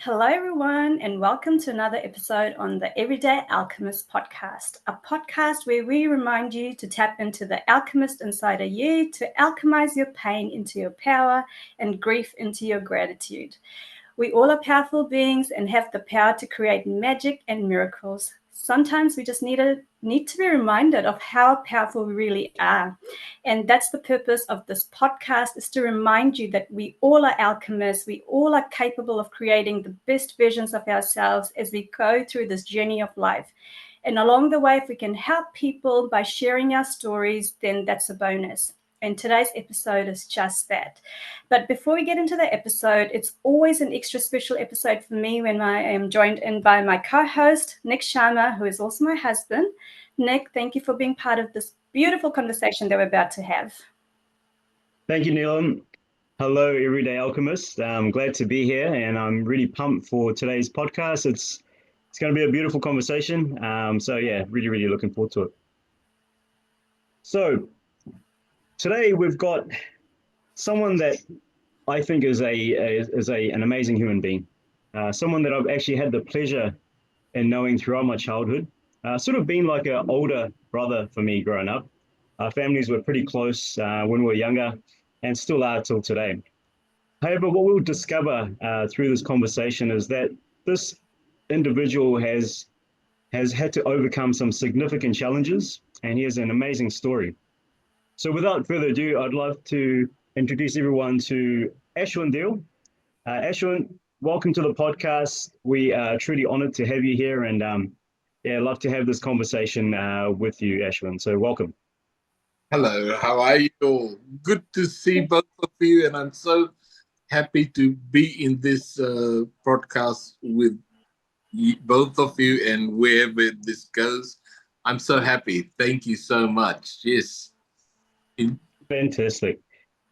Hello, everyone, and welcome to another episode on the Everyday Alchemists podcast, a podcast where we remind you to tap into the alchemist inside of you to alchemize your pain into your power and grief into your gratitude. We all are powerful beings and have the power to create magic and miracles. Sometimes we just need to be reminded of how powerful we really are. And that's the purpose of this podcast, is to remind you that we all are alchemists. We all are capable of creating the best versions of ourselves as we go through this journey of life. And along the way, if we can help people by sharing our stories, then that's a bonus. And today's episode is just that. But before we get into the episode, it's always an extra special episode for me when I am joined in by my co-host, Nick Sharma, who is also my husband. Nick, thank you for being part of this beautiful conversation that we're about to have. Thank you, Neelma. Hello, Everyday Alchemists. I'm glad to be here, and I'm really pumped for today's podcast. It's going to be a beautiful conversation. Really looking forward to it. So today we've got someone that I think is an amazing human being, someone that I've actually had the pleasure in knowing throughout my childhood, sort of being like an older brother for me growing up. Our families were pretty close when we were younger and still are till today. However, what we'll discover through this conversation is that this individual has had to overcome some significant challenges, and he has an amazing story. So without further ado, I'd love to introduce everyone to Ashwin Deo. Ashwin, welcome to the podcast. We are truly honored to have you here, and I'd love to have this conversation with you, Ashwin. So welcome. Hello, how are you all? Good to see both of you, and I'm so happy to be in this podcast with both of you, and wherever this goes, I'm so happy. Thank you so much. Yes. Fantastic.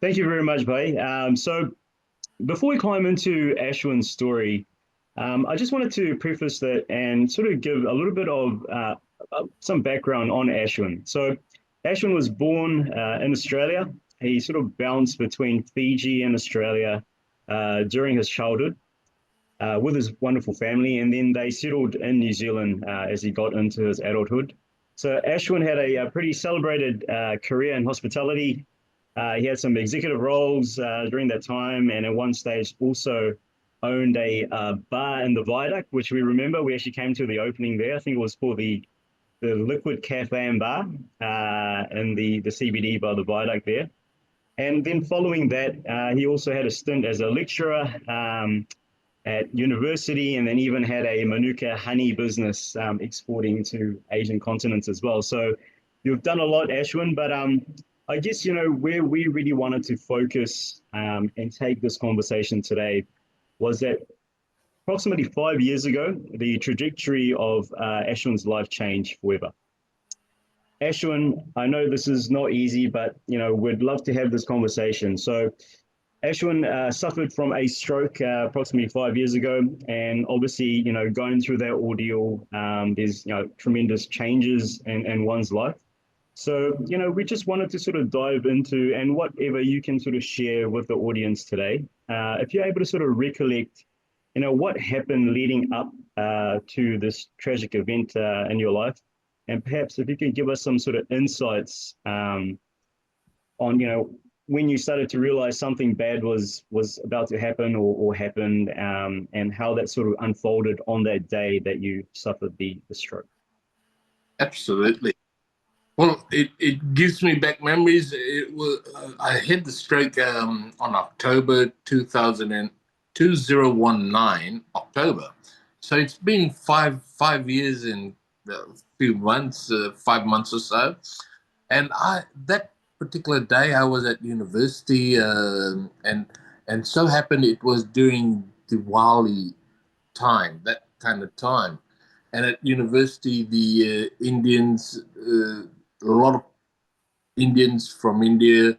Thank you very much, Bay. So before we climb into Ashwin's story, I just wanted to preface that and sort of give a little bit of some background on Ashwin. So Ashwin was born in Australia. He sort of bounced between Fiji and Australia during his childhood with his wonderful family, and then they settled in New Zealand as he got into his adulthood. So Ashwin had a pretty celebrated career in hospitality. He had some executive roles during that time, and at one stage also owned a bar in the Viaduct, which we remember. We actually came to the opening there. I think it was for the Liquid Cafe and Bar in the CBD by the Viaduct there. And then following that, he also had a stint as a lecturer at university, and then even had a Manuka honey business exporting to Asian continents as well. So you've done a lot, Ashwin, but I guess, where we really wanted to focus and take this conversation today was that approximately 5 years ago, the trajectory of Ashwin's life changed forever. Ashwin, I know this is not easy, but, we'd love to have this conversation. So Ashwin suffered from a stroke approximately 5 years ago, and obviously, going through that ordeal, there's, tremendous changes in one's life. So, we just wanted to sort of dive into, and whatever you can sort of share with the audience today, if you're able to sort of recollect, what happened leading up to this tragic event in your life, and perhaps if you can give us some sort of insights on, when you started to realize something bad was about to happen or happened, and how that sort of unfolded on that day that you suffered the stroke. Absolutely. Well, it gives me back memories. I had the stroke on October 2019, October. So it's been five years and a few months, 5 months or so. And that particular day I was at university, and so happened it was during Diwali time, that kind of time. And at university, the Indians, a lot of Indians from India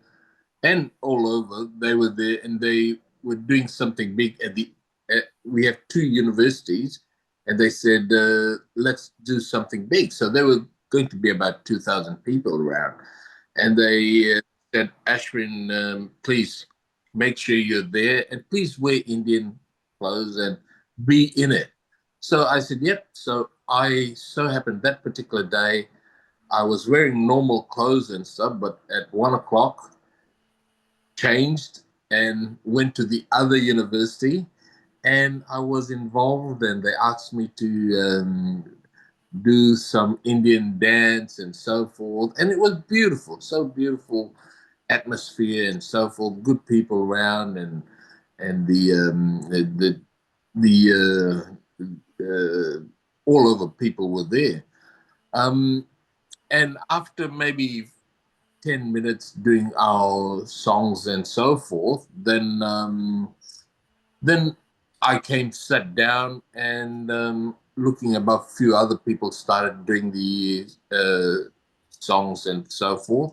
and all over, they were there, and they were doing something big we have two universities, and they said, let's do something big. So there were going to be about 2,000 people around. And they said, Ashwin, please make sure you're there, and please wear Indian clothes, and be in it. So I said, yep. So I so happened that particular day, I was wearing normal clothes and stuff, but at 1 o'clock, changed and went to the other university, and I was involved, and they asked me to do some Indian dance and so forth, and it was beautiful, so beautiful atmosphere and so forth, good people around, and the all of the people were there. And after maybe 10 minutes doing our songs and so forth, then I came, sat down, and looking above, a few other people started doing the songs and so forth.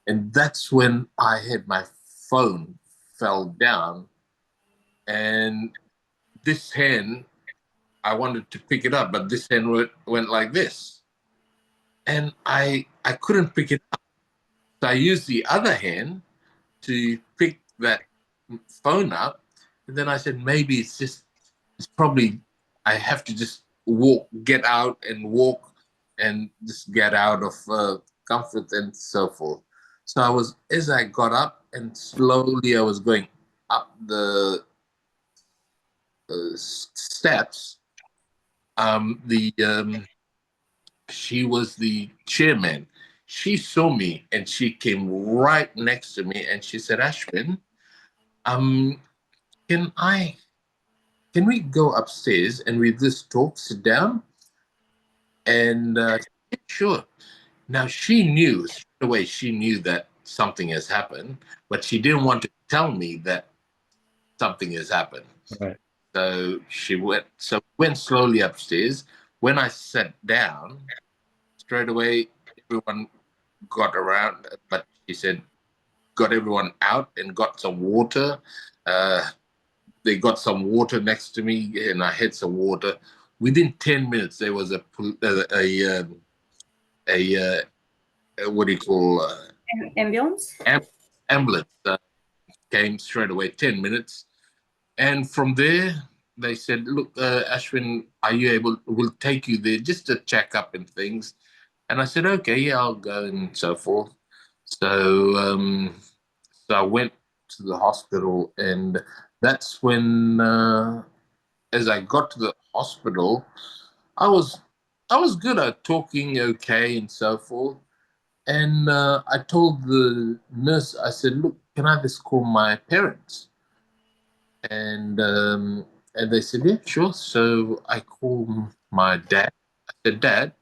And that's when I had my phone fell down, and this hand, I wanted to pick it up, but this hand went like this. And I couldn't pick it up. So I used the other hand to pick that phone up. And then I said, maybe it's probably, I have to just walk, get out and walk and just get out of comfort and so forth. So as I got up and slowly I was going up the steps, the she was the chairman. She saw me and she came right next to me and she said, Ashwin, um, can I can we go upstairs and we just talk, sit down? And yeah, sure. Now she knew straight away, she knew that something has happened, but she didn't want to tell me that something has happened. Right. So went slowly upstairs. When I sat down, straight away everyone got around, but she said, got everyone out and got some water. Uh, they got some water next to me, and I had some water. Within 10 minutes, there was a what do you call Ambulance? ambulance came straight away. 10 minutes, and from there they said, "Look, Ashwin, are you able? We'll take you there just to check up and things." And I said, "Okay, yeah, I'll go," and so forth. So so I went to the hospital, and that's when, as I got to the hospital, I was I was good at talking, okay, and so forth. And I told the nurse, I said, "Look, can I just call my parents?" And and they said, "Yeah, sure." So I called my dad. I said, "Dad,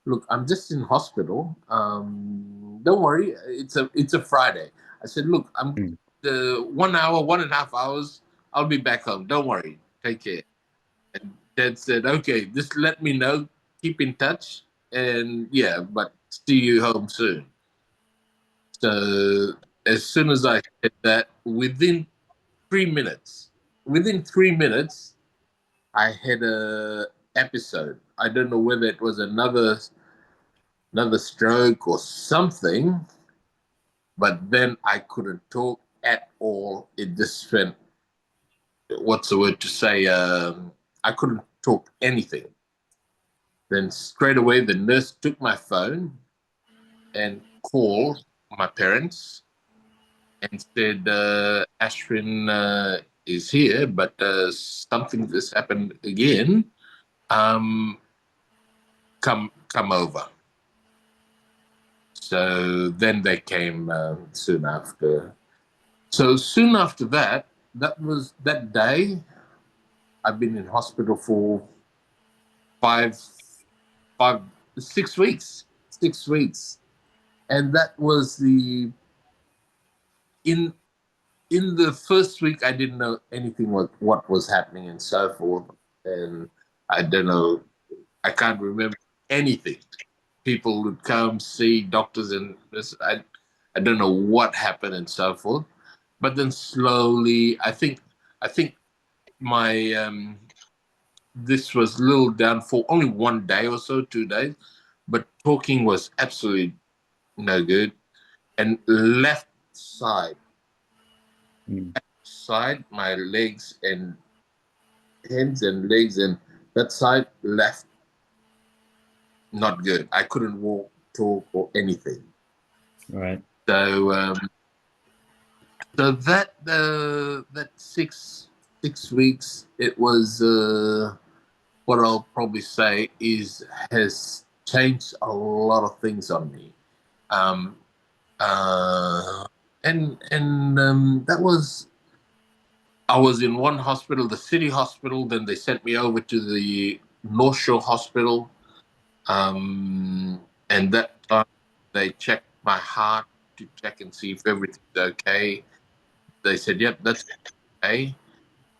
look, I'm just in hospital. Don't worry, it's a Friday." I said, "Look, I'm Mm. 1 hour, 1.5 hours. I'll be back home. Don't worry. Take care." And Dad said, "Okay, just let me know. Keep in touch, and yeah, but see you home soon." So as soon as I said that, 3 minutes, I had a episode. I don't know whether it was another stroke or something, but then I couldn't talk at all. It just went, what's the word to say? I couldn't talk anything. Then straight away, the nurse took my phone and called my parents and said, Ashwin is here, but something just happened again. Um, come over. So then they came soon after. So soon after that, that was that day. I've been in hospital for five, five, 6 weeks, 6 weeks, and that was in in the first week. I didn't know anything what was happening and so forth, and I don't know. I can't remember anything. People would come see doctors, and this, I don't know what happened and so forth. But then slowly, I think my this was a little down for only 1 day or so, 2 days, but talking was absolutely no good. And left side, Mm. my legs and hands and legs, and that side left, not good. I couldn't walk, talk, or anything. Right. So, so that 6 weeks, it was what I'll probably say is has changed a lot of things on me. Um, and that was, I was in one hospital, the city hospital. Then they sent me over to the North Shore Hospital. And that time they checked my heart to check and see if everything's okay. They said, "Yep, that's okay."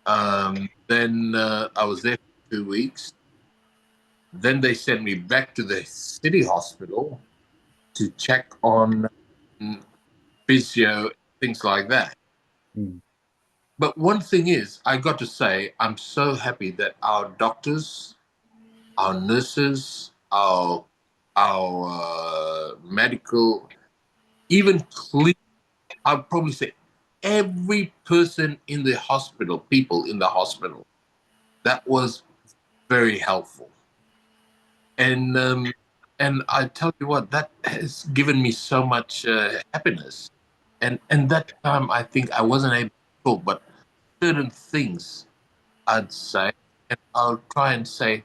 Then I was there for 2 weeks. Then they sent me back to the city hospital to check on physio, things like that. Mm. But one thing is, I got to say, I'm so happy that our doctors, our nurses, our medical, even I'd probably say every person in the hospital, people in the hospital, that was very helpful. And I tell you what, that has given me so much happiness. And that time, I think I wasn't able to talk, but certain things I'd say, and I'll try and say,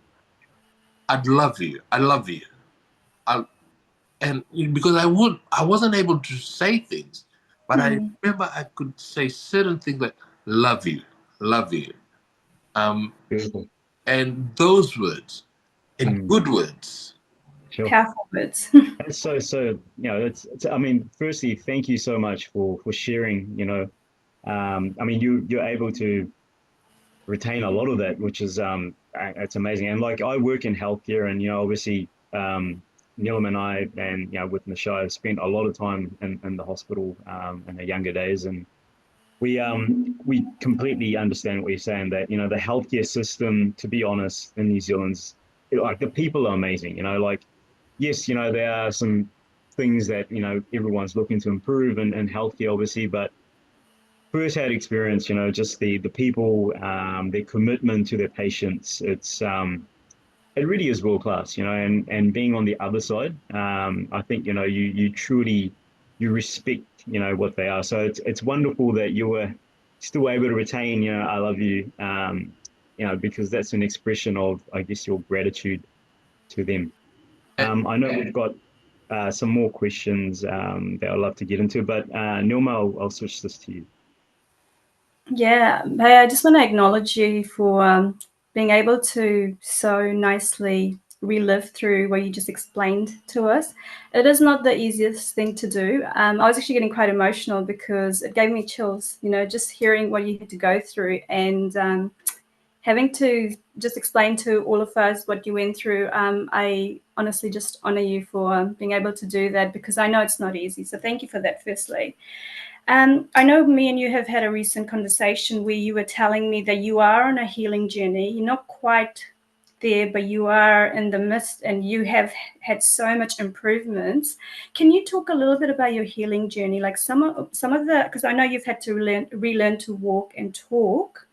"I'd love you, I love you," I, and because I wasn't able to say things, but I Mm. remember I could say certain things like "love you, love you," um, Beautiful. and those words, and Mm. good words. Sure. Powerful words. That's so, it's, I mean, firstly, thank you so much for sharing, I mean, you're able to retain a lot of that, which is, it's amazing. And like, I work in healthcare, and, obviously, Neelma and I, and, with Michelle, spent a lot of time in the hospital, in our younger days. And we completely understand what you're saying, that, the healthcare system, to be honest, in New Zealand's, like, the people are amazing, like, yes, there are some things that, everyone's looking to improve in healthcare, obviously, but first-hand experience, just the people, their commitment to their patients, it really is world class, and being on the other side, I think, you truly, you respect, what they are. So it's wonderful that you were still able to retain, I love you, because that's an expression of, I guess, your gratitude to them. Eh, I know we've got some more questions that I'd love to get into, but Neelma, I'll switch this to you. Yeah, hey, I just want to acknowledge you for being able to so nicely relive through what you just explained to us. It is not the easiest thing to do. I was actually getting quite emotional because it gave me chills, just hearing what you had to go through, and having to just explain to all of us what you went through. I honestly just honor you for being able to do that, because I know it's not easy. So thank you for that, firstly. I know me and you have had a recent conversation where you were telling me that you are on a healing journey. You're not quite there, but you are in the midst, and you have had so much improvements. Can you talk a little bit about your healing journey? Like some of the, because I know you've had to relearn to walk and talk,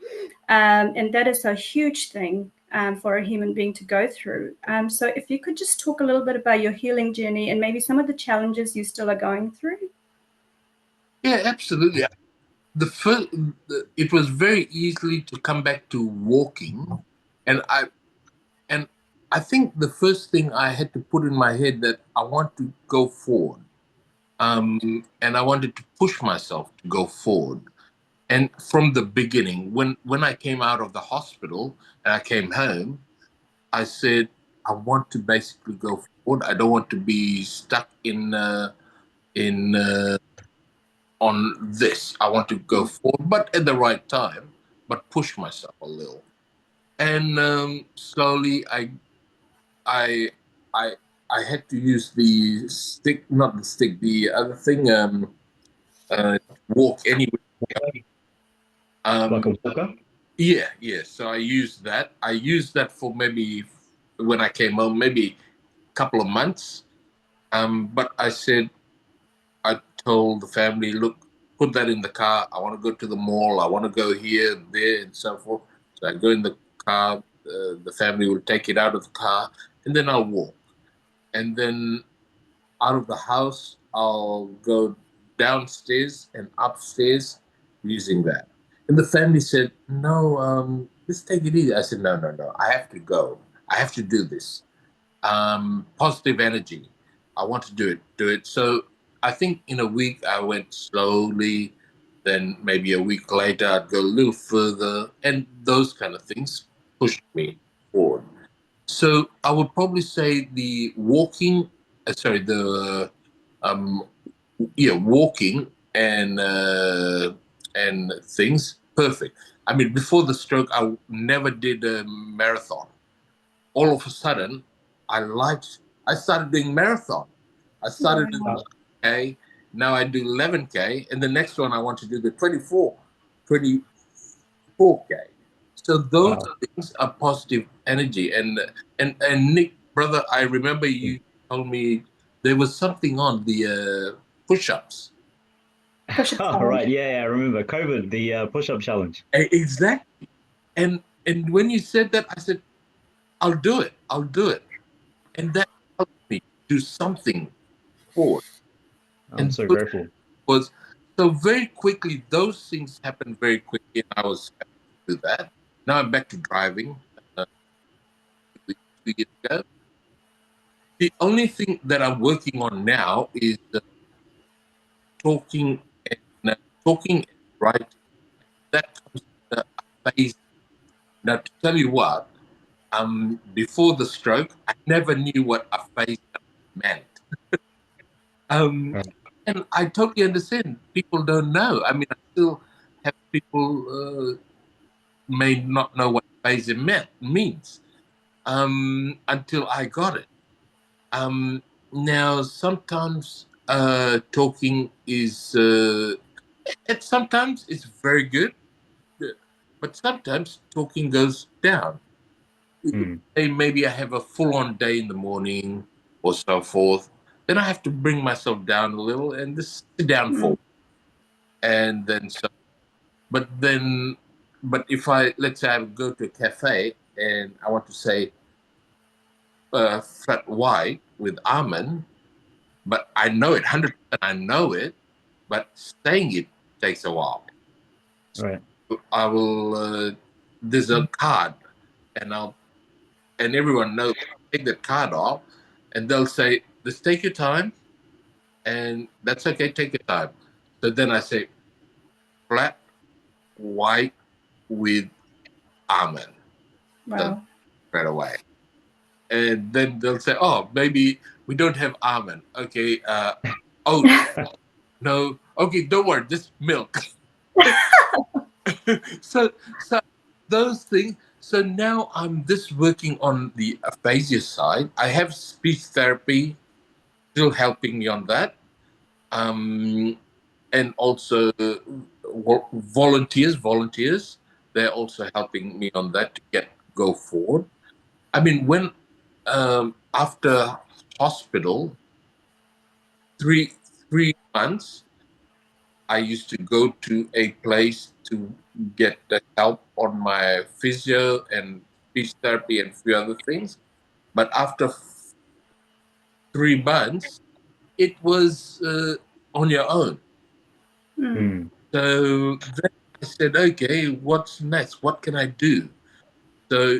and that is a huge thing for a human being to go through. So if you could just talk a little bit about your healing journey and maybe some of the challenges you still are going through. Yeah, absolutely. The first, it was very easily to come back to walking, and and I think the first thing I had to put in my head that I want to go forward, and I wanted to push myself to go forward. And from the beginning, when I came out of the hospital and I came home, I said I want to basically go forward. I don't want to be stuck in on this. I want to go forward, but at the right time, but push myself a little. And slowly, I, I, I had to use the stick, not the stick, the other thing, uh, walk anywhere. Like a Um, walker? yeah, yeah. So I used that. I used that for maybe when I came home, maybe a couple of months. But I said, I told the family, look, put that in the car. I want to go to the mall. I want to go here, there, and so forth. So I go in the car. The family will take it out of the car, and then I'll walk. And then out of the house, I'll go downstairs and upstairs using that. And the family said, "No, just take it easy." I said, "No, no, no. I have to go. I have to do this. Positive energy. I want to do it. Do it." So I think in a week I went slowly. Then maybe a week later I'd go a little further, and those kind of things pushed me forward. So I would probably say the walking, the um, walking and things perfect. I mean, before the stroke, I never did a marathon. All of a sudden, I started doing marathon. I started with Wow. 5K. Now I do 11K, and the next one I want to do the 24K. So those Wow. things are positive energy. And Nick, brother, I remember you told me there was something on the push-ups. Push it Oh, forward. right. Yeah, yeah, I remember COVID, the push-up challenge. Exactly. And when you said that, I said, I'll do it. I'll do it. And that helped me do something forward. I'm And so those grateful. was so very quickly, those things happened very quickly, and I was happy to do that. Now I'm back to driving. 2 years ago. The only thing that I'm working on now is talking talking and writing. That comes with a phase. Now, to tell you what, before the stroke, I never knew what a phase meant. Um, Right. and I totally understand. People don't know. I mean, I still have people may not know what phase means until I got it. Um, Now, sometimes talking is sometimes it's very good, but sometimes talking goes down. Mm. Say maybe I have a full-on day in the morning or so forth, then I have to bring myself down a little and just sit down Mm. for, and then so. But then, but if I let's say I go to a cafe and I want to say flat white with almond, but I know it 100%. I know it, but saying it takes a while. Right. I will. There's a card, and I'll and everyone knows. Take the card off, and they'll say, "Just take your time, and that's okay. Take your time." So then I say, "Flat white with almond." So Wow. right away, and then they'll say, "Oh, maybe we don't have almond." Okay. Oat. No. Okay. Don't worry. Just milk. So those things. So now I'm just working on the aphasia side. I have speech therapy still helping me on that, and also volunteers. They're also helping me on that to go forward. I mean, when after hospital, three 3 months, I used to go to a place to get the help on my physio and speech therapy and a few other things. But after 3 months, it was on your own. Mm. Mm. So then I said, okay, what's next? What can I do? So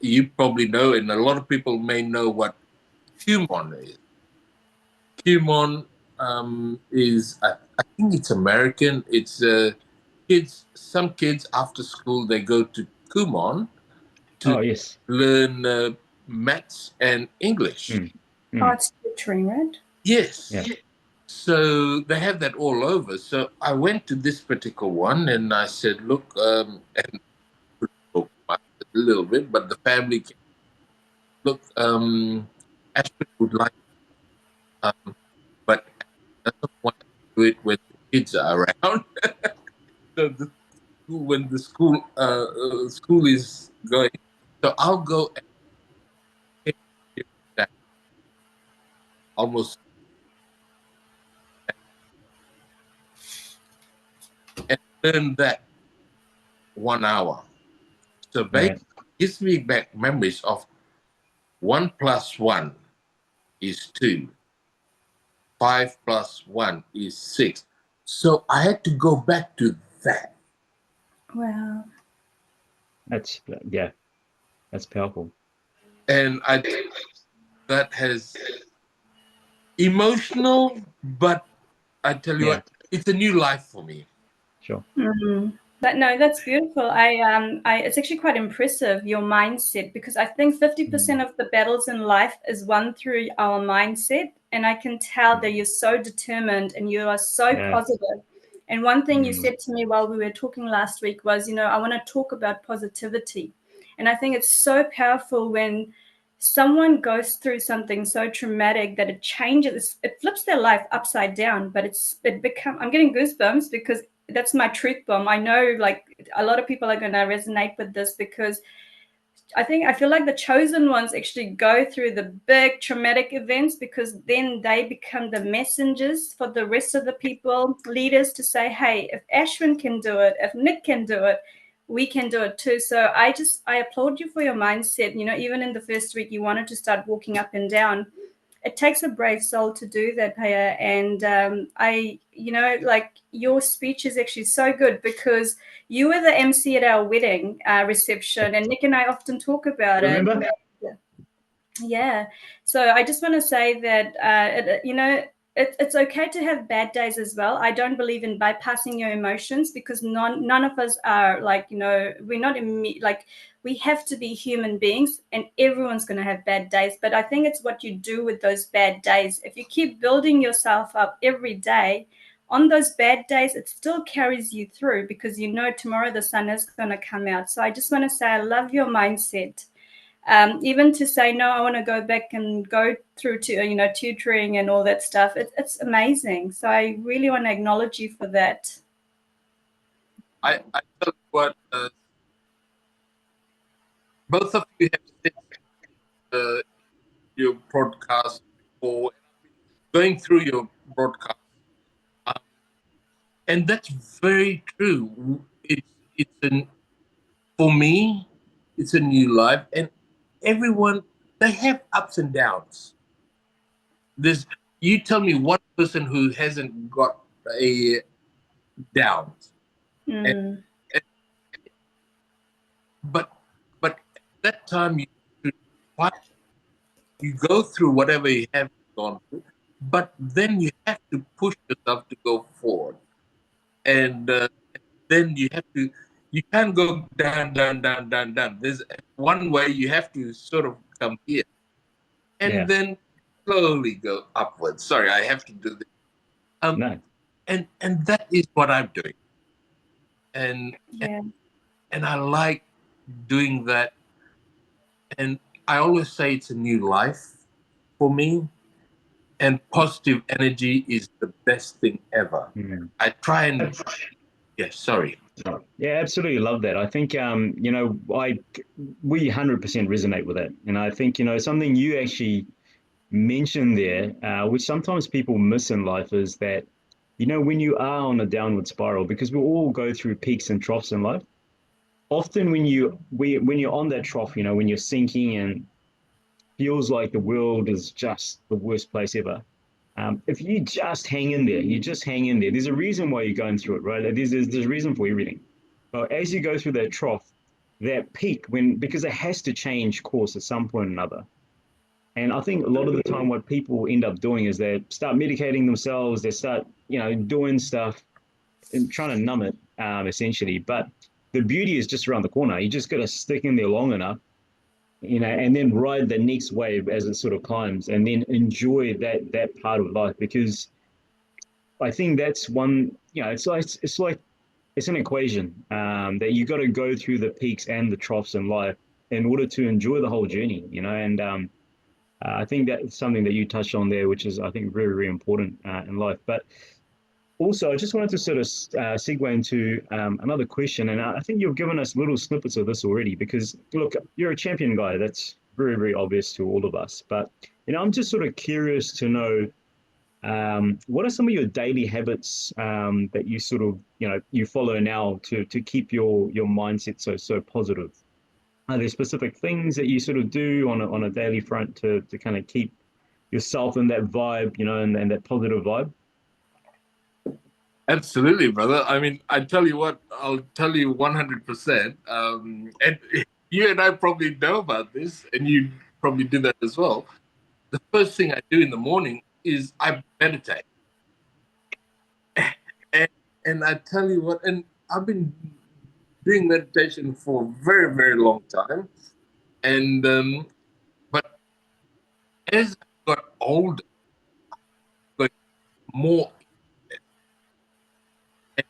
you probably know, and a lot of people may know what Kumon is. Kumon I think it's American. It's some kids after school, they go to Kumon to Oh, yes. learn maths and English. Mm. Mm. Arts tutoring, right? Yes. Yeah. So they have that all over. So I went to this particular one and I said, look, and spoke about it a little bit, but the family came, look, Ashwin would like, um, but doesn't want to do it when the kids are around. So when the school is going, so I'll go and take that almost and learn that 1 hour. So basically, it gives me back memories of 1 + 1 is 2. 5 + 1 is 6. So I had to go back to that. Wow. That's powerful. And that has emotional, but I tell you what, it's a new life for me. Sure. That's beautiful. It's actually quite impressive, your mindset, because I think 50% of the battles in life is won through our mindset. And I can tell that you're so determined and you are so positive. And one thing you said to me while we were talking last week was, I want to talk about positivity. And I think it's so powerful when someone goes through something so traumatic that it flips their life upside down. But I'm getting goosebumps because that's my truth bomb. I know like a lot of people are going to resonate with this because I feel like the chosen ones actually go through the big traumatic events because then they become the messengers for the rest of the people, leaders, to say, hey, if Ashwin can do it, if Nick can do it, we can do it too. So I applaud you for your mindset. Even in the first week, you wanted to start walking up and down. It takes a brave soul to do that, Paya. And like your speech is actually so good because you were the MC at our wedding reception, and Nick and I often talk about Remember? it. Yeah. So I just want to say that, it's okay to have bad days as well. I don't believe in bypassing your emotions because none of us are like, we're not like we have to be human beings and everyone's going to have bad days. But I think it's what you do with those bad days. If you keep building yourself up every day, on those bad days, it still carries you through because tomorrow the sun is going to come out. So I just want to say I love your mindset. Even to say, no, I want to go back and go through to, tutoring and all that stuff. It's amazing. So I really want to acknowledge you for that. I tell you what, both of you have said your broadcast before, and I've been going through your broadcast, and that's very true. For me, it's a new life, and everyone, they have ups and downs. You tell me one person who hasn't got a downs, and, and, but at that time you go through whatever you have gone through, but then you have to push yourself to go forward, and then you can't go down, down, down, down, down. There's one way you have to sort of come here, and then slowly go upwards. Sorry, I have to do this. No. And that is what I'm doing, and I like doing that. And I always say it's a new life for me, and positive energy is the best thing ever. I try and sorry. Yeah, absolutely love that. I think we 100% resonate with that. And I think something you actually mentioned there, which sometimes people miss in life, is that when you are on a downward spiral, because we all go through peaks and troughs in life. Often when you're on that trough, when you're sinking and feels like the world is just the worst place ever. If you just hang in there, you just hang in there. There's a reason why you're going through it, right? There's a reason for everything. But as you go through that trough, that peak, because it has to change course at some point or another. And I think a lot of the time, what people end up doing is they start medicating themselves. They start, doing stuff and trying to numb it, essentially. But the beauty is just around the corner. You just got to stick in there long enough, and then ride the next wave as it sort of climbs, and then enjoy that part of life. Because I think that's one, it's an equation that you got to go through the peaks and the troughs in life in order to enjoy the whole journey, and I think that's something that you touched on there, which is, I think, very, very important in life. But also, I just wanted to sort of segue into another question, and I think you've given us little snippets of this already. Because look, you're a champion guy. That's very, very obvious to all of us. But I'm just sort of curious to know what are some of your daily habits that you sort of you follow now to keep your mindset so positive. Are there specific things that you sort of do on a daily front to kind of keep yourself in that vibe, and that positive vibe? Absolutely, brother. I mean, I tell you what, I'll tell you 100%. And you and I probably know about this, and you probably do that as well. The first thing I do in the morning is I meditate. And, and I tell you what, and I've been doing meditation for a very, very long time. And but as I got older, I got more. And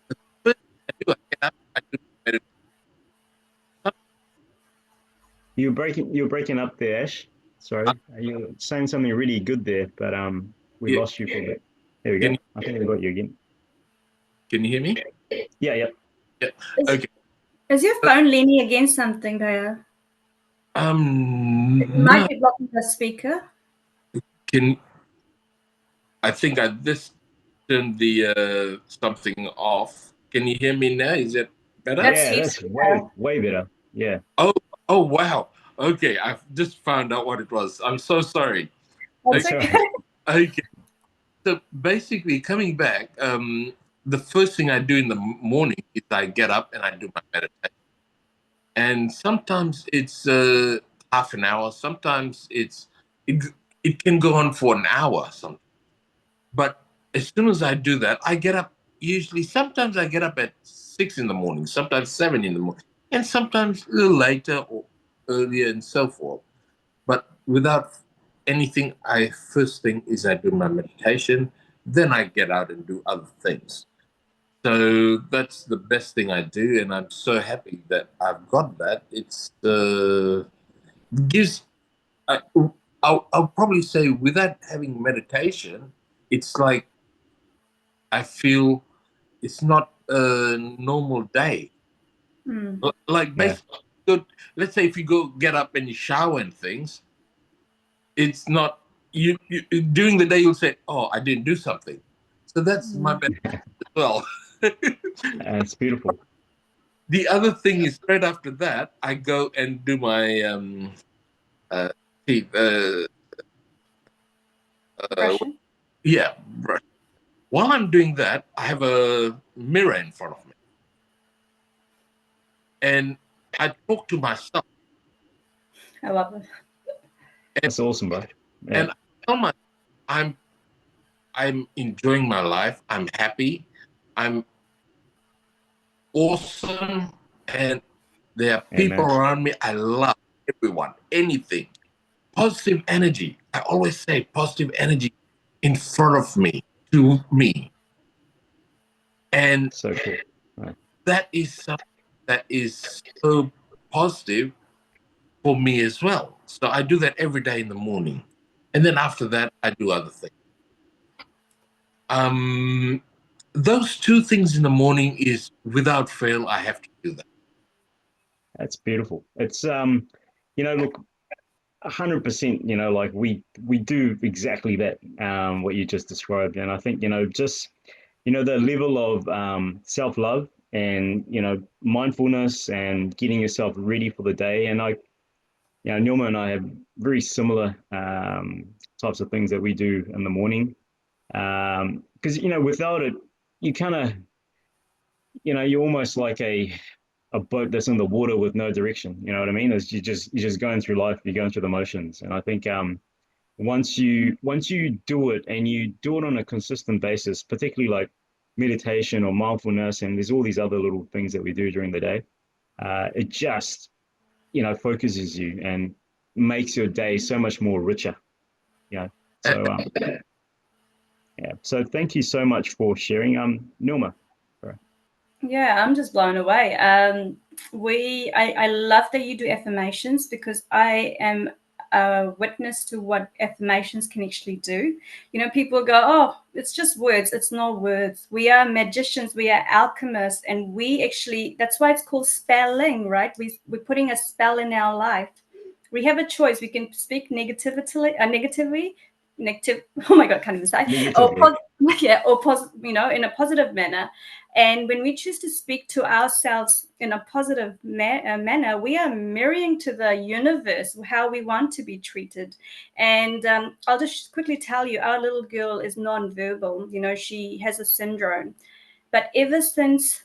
the first thing I do, I get up, I do meditation. You're breaking up there, Ash. Sorry, you're saying something really good there, but we Yeah, lost you for a bit. There we can go. I think we got you again. can you hear me? Yeah, yeah. Yeah. Is, Okay. is your phone leaning against something, Daya? It might No. be blocking the speaker. Can I think I just turned the something off. Can you hear me now? Is it better? That's Yeah, you. that's way better. Yeah. Oh, oh wow. Okay, I've just found out what it was. I'm so sorry. That's Okay, That's all okay. right. okay. So basically, coming back, the first thing I do in the morning is I get up and I do my meditation. And sometimes it's half an hour. Sometimes it it can go on for an hour. Sometimes. But as soon as I do that, I get up. Usually, sometimes I get up at 6 in the morning, sometimes 7 in the morning, and sometimes a little later or earlier and so forth. But without anything, I first thing is I do my meditation, then I get out and do other things. So that's the best thing I do, and I'm so happy that I've got that. It's gives. I, I'll probably say without having meditation, it's like I feel it's not a normal day. Hmm. Like Yeah. basically, good. Let's say if you go get up and you shower and things, it's not you during the day. You'll say, "Oh, I didn't do something," so that's my Hmm. best as well. It's beautiful. The other thing is right after that, I go and do my uh, teeth. Uh, Brushing. yeah. Right. While I'm doing that, I have a mirror in front of me, and I talk to myself, I love it. and, That's awesome, bro. Yeah. and I tell myself, I'm I'm enjoying my life. I'm happy. I'm awesome, and there are people Amen. around me. I love everyone, anything. Positive energy. I always say positive energy in front of me, to me. And So cool. Right. that is something that is so positive for me as well. So I do that every day in the morning. And then after that, I do other things. Um, those two things in the morning is without fail, I have to do that. That's beautiful. It's look, 100%. Like we do exactly that. What you just described, and I think just the level of self love and mindfulness and getting yourself ready for the day. And Neelma and I have very similar types of things that we do in the morning. Because without it, you kind of you're almost like a boat that's in the water with no direction. You know what I mean? It's, you're just going through life, you're going through the motions. And I think once you do it and you do it on a consistent basis, particularly like meditation or mindfulness, and there's all these other little things that we do during the day, it just focuses you and makes your day so much more richer. You know. Uh, So yeah. So thank you so much for sharing, Neelma. Yeah, I'm just blown away. I love that you do affirmations because I am a witness to what affirmations can actually do. People go, oh, it's just words. It's not words. We are magicians, we are alchemists, and we actually, that's why it's called spelling, right? We're putting a spell in our life. We have a choice. We can speak negative, oh my God, can't even say, or Negatively. yeah, or in a positive manner. And when we choose to speak to ourselves in a positive manner, we are mirroring to the universe how we want to be treated. And I'll just quickly tell you, our little girl is nonverbal. You know, she has a syndrome. But ever since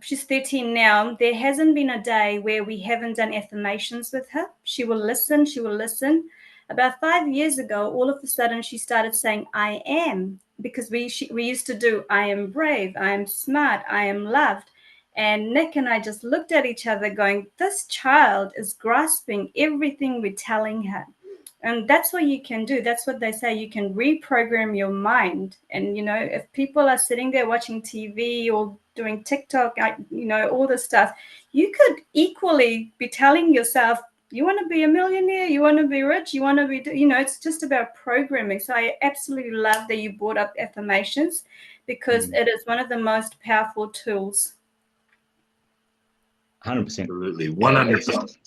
she's 13 now, there hasn't been a day where we haven't done affirmations with her. She will listen, she will listen. About 5 years ago, all of a sudden, she started saying, I am, because we used to do, I am brave, I am smart, I am loved. And Nick and I just looked at each other going, this child is grasping everything we're telling her. And that's what you can do. That's what they say. You can reprogram your mind. And, you know, if people are sitting there watching TV or doing TikTok, you know, all this stuff, you could equally be telling yourself, you want to be a millionaire, you want to be rich, you want to be, you know, it's just about programming. So I absolutely love that you brought up affirmations, because it is one of the most powerful tools. 100%. Absolutely, 100%.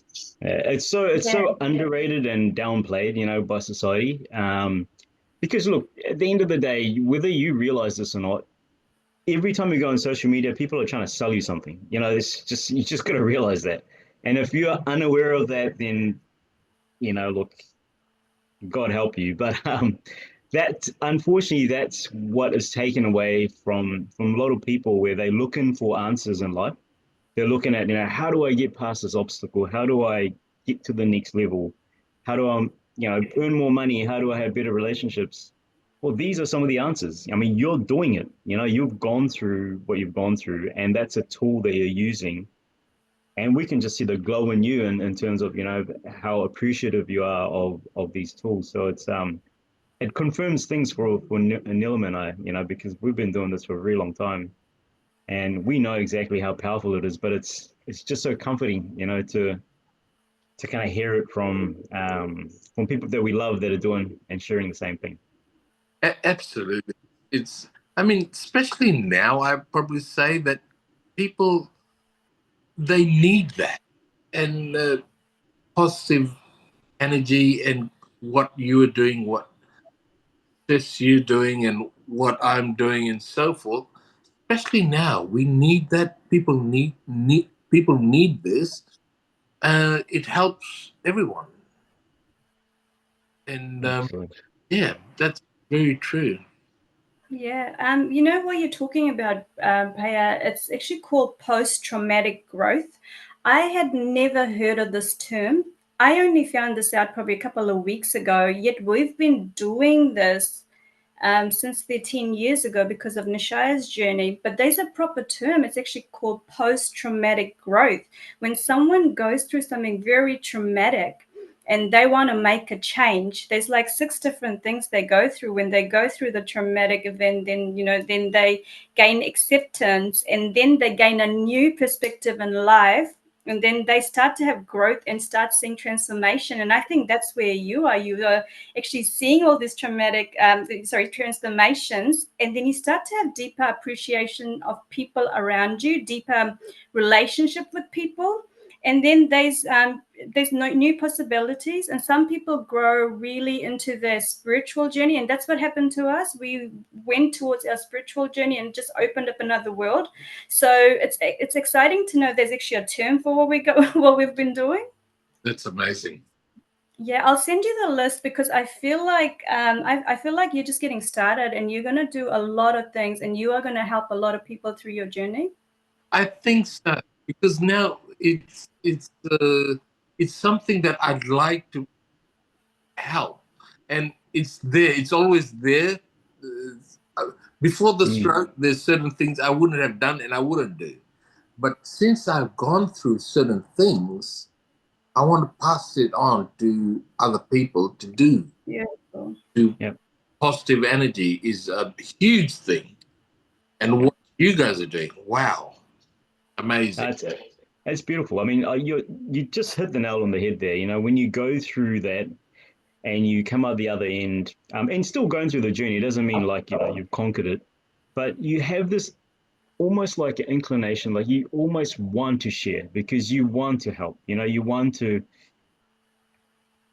It's so underrated and downplayed, you know, by society. Because look, at the end of the day, whether you realize this or not, every time you go on social media, people are trying to sell you something. You know, it's just you just got to realize that. And if you're unaware of that, then you know, look, God help you. But that unfortunately, that's what is taken away from a lot of people, where they're looking for answers in life. They're looking at, you know, how do I get past this obstacle? How do I get to the next level? How do I, you know, earn more money? How do I have better relationships? Well, these are some of the answers. I mean, you're doing it. You know, you've gone through what you've gone through, and that's a tool that you're using. And we can just see the glow in you in terms of, you know, how appreciative you are of these tools. So it confirms things for Neelma and I, you know, because we've been doing this for a very long time, and we know exactly how powerful it is. But it's just so comforting, you know, to kind of hear it from people that we love that are doing and sharing the same thing. Absolutely. It's, I mean, especially now, I probably say that people, they need that. And positive energy, and what you are doing, what this you're doing, and what I'm doing, and so forth. Especially now, we need that. People need this. It helps everyone, and yeah, that's very true. Yeah, you know what you're talking about, Paya? It's actually called post-traumatic growth. I had never heard of this term. I only found this out probably a couple of weeks ago, yet we've been doing this since 13 years ago because of Nishaya's journey. But there's a proper term. It's actually called post-traumatic growth. When someone goes through something very traumatic, and they want to make a change, there's like 6 different things they go through. When they go through the traumatic event, then, you know, then they gain acceptance, and then they gain a new perspective in life, and then they start to have growth and start seeing transformation. And I think that's where you are actually seeing all these traumatic transformations, and then you start to have deeper appreciation of people around you, deeper relationship with people. And then there's no new possibilities, and some people grow really into their spiritual journey, and that's what happened to us. We went towards our spiritual journey and just opened up another world. So it's exciting to know there's actually a term for what we've been doing. That's amazing. Yeah, I'll send you the list, because I feel like I feel like you're just getting started, and you're going to do a lot of things, and you are going to help a lot of people through your journey. I think so, because now it's something that I'd like to help, and it's there. It's always there. Before the stroke, there's certain things I wouldn't have done and I wouldn't do. But since I've gone through certain things, I want to pass it on to other people to do. Beautiful. Positive energy is a huge thing. And what you guys are doing, wow, amazing. That's beautiful. I mean, you just hit the nail on the head there. You know, when you go through that and you come out the other end, and still going through the journey, it doesn't mean like, you know, you've conquered it, but you have this almost like an inclination, like you almost want to share because you want to help. You know, you want to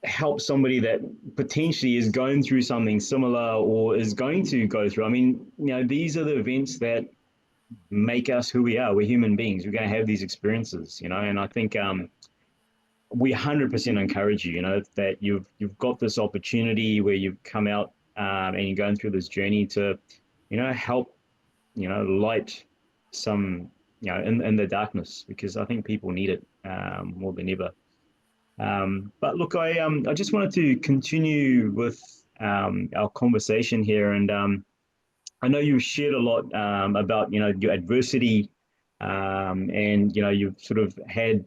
help somebody that potentially is going through something similar or is going to go through. I mean, you know, these are the events that make us who we are. We're human beings. We're going to have these experiences, and I think we 100% encourage you, that you've got this opportunity where you've come out and you're going through this journey to, help, light some, in the darkness, because I think people need it more than ever. But look, I just wanted to continue with our conversation here, and I know you've shared a lot about your adversity, and you've sort of had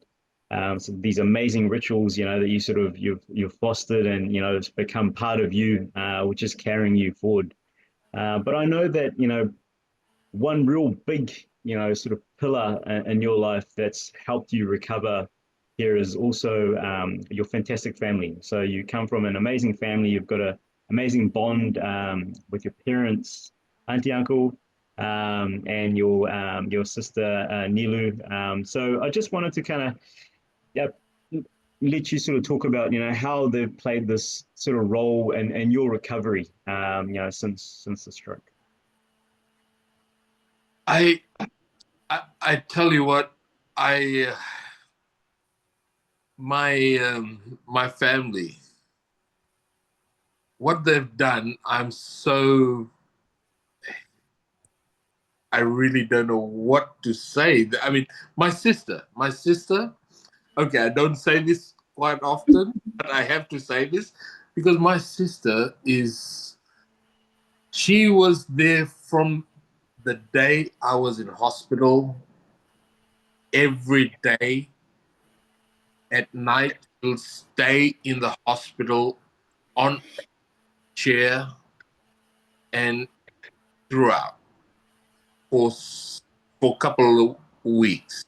these amazing rituals that you've fostered, and it's become part of you, which is carrying you forward. But I know that one real big sort of pillar in your life that's helped you recover here is also your fantastic family. So you come from an amazing family. You've got an amazing bond with your parents, auntie, uncle, and your sister Nilu. So I just wanted to kind of yeah, let you sort of talk about how they've played this sort of role in your recovery since the stroke. I tell you what, I my family, what they've done, I really don't know what to say. I mean, my sister, okay, I don't say this quite often, but I have to say this because my sister she was there from the day I was in hospital. Every day at night, she'll stay in the hospital on a chair and throughout for a couple of weeks,